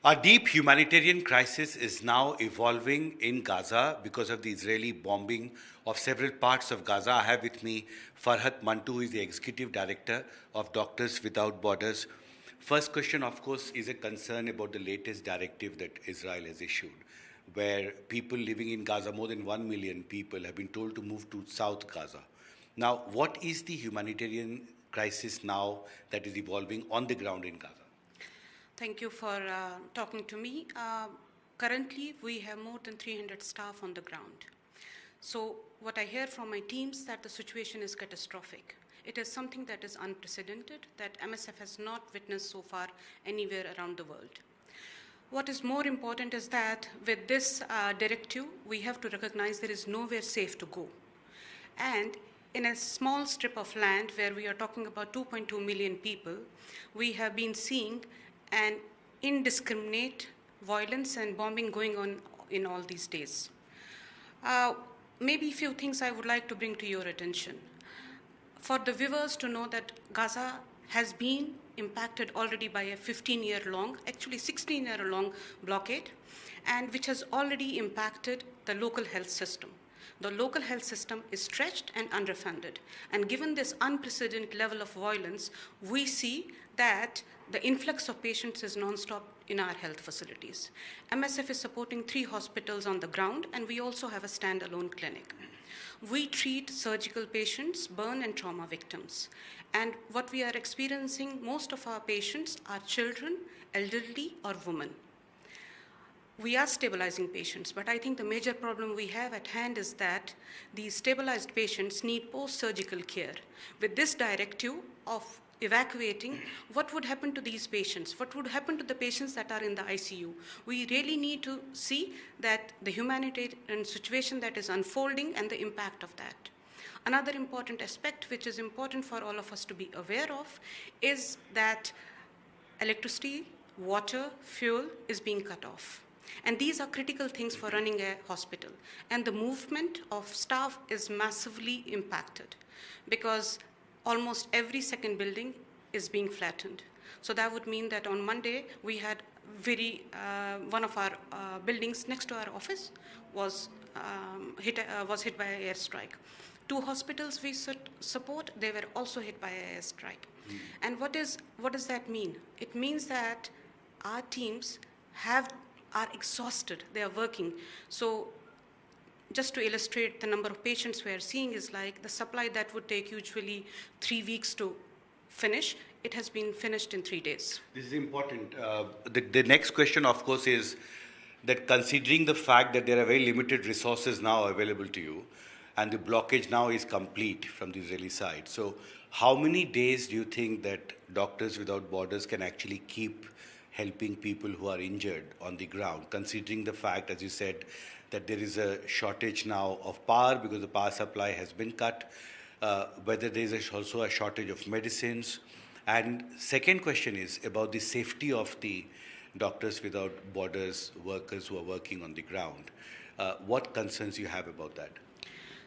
A deep humanitarian crisis is now evolving in Gaza because of the Israeli bombing of several parts of Gaza. I have with me Farhat Mantu, who is the Executive Director of Doctors Without Borders. First question, of course, is a concern about the latest directive that Israel has issued, where people living in Gaza, more than 1 million people, have been told to move to South Gaza. Now, what is the humanitarian crisis now that is evolving on the ground in Gaza? Thank you for talking to me. Currently, we have more than 300 staff on the ground. So what I hear from my teams that the situation is catastrophic. It is something that is unprecedented, that MSF has not witnessed so far anywhere around the world. What is more important is that with this directive, we have to recognize there is nowhere safe to go. And in a small strip of land where we are talking about 2.2 million people, we have been seeing an indiscriminate violence and bombing going on in all these days. Maybe a few things I would like to bring to your attention. For the viewers to know that Gaza has been impacted already by a 15-year-long, actually 16-year-long blockade, and which has already impacted the local health system. The local health system is stretched and underfunded. And given this unprecedented level of violence, we see that the influx of patients is non-stop in our health facilities. MSF is supporting 3 hospitals on the ground, and we also have a standalone clinic. We treat surgical patients, burn and trauma victims. And what we are experiencing, most of our patients are children, elderly, or women. We are stabilizing patients, but I think the major problem we have at hand is that these stabilized patients need post-surgical care. With this directive of evacuating, what would happen to these patients? What would happen to the patients that are in the ICU? We really need to see that the humanitarian situation that is unfolding and the impact of that. Another important aspect which is important for all of us to be aware of is that electricity, water, fuel is being cut off. And these are critical things for running a hospital. And the movement of staff is massively impacted because almost every second building is being flattened. So that would mean that on Monday, we had one of our buildings next to our office was hit by an airstrike. 2 hospitals we support, they were also hit by an airstrike. And what does that mean? It means that our teams are exhausted, they are working. So just to illustrate the number of patients we are seeing is like the supply that would take usually 3 weeks to finish, it has been finished in 3 days. This is important. The next question, of course, is that considering the fact that there are very limited resources now available to you, and the blockage now is complete from the Israeli side. So how many days do you think that Doctors Without Borders can actually keep helping people who are injured on the ground, considering the fact, as you said, that there is a shortage now of power because the power supply has been cut, whether there is also a shortage of medicines? And second question is about the safety of the Doctors Without Borders workers who are working on the ground. What concerns you have about that?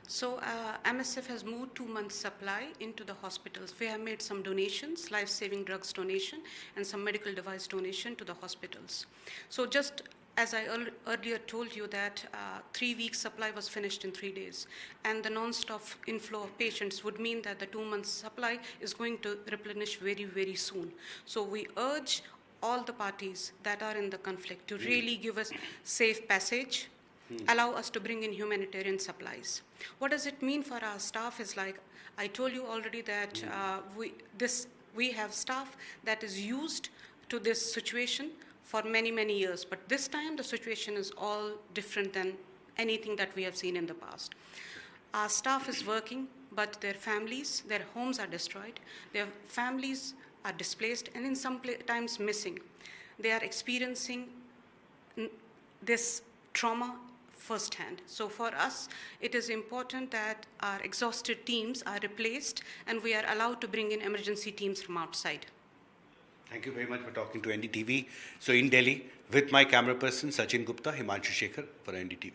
So MSF has moved 2 months' supply into the hospitals. We have made some donations, life-saving drugs donation, and some medical device donation to the hospitals. So just as I earlier told you that 3 weeks' supply was finished in 3 days, and the non-stop inflow of patients would mean that the 2 months' supply is going to replenish very, very soon. So we urge all the parties that are in the conflict to really give us safe passage, allow us to bring in humanitarian supplies. What does it mean for our staff is like, I told you already that we have staff that is used to this situation for many, many years. But this time the situation is all different than anything that we have seen in the past. Our staff is working, but their families, their homes are destroyed. Their families are displaced and in some times missing. They are experiencing this trauma firsthand. So for us, it is important that our exhausted teams are replaced and we are allowed to bring in emergency teams from outside. Thank you very much for talking to NDTV. So in Delhi, with my camera person Sachin Gupta, Himanshu Shekhar for NDTV.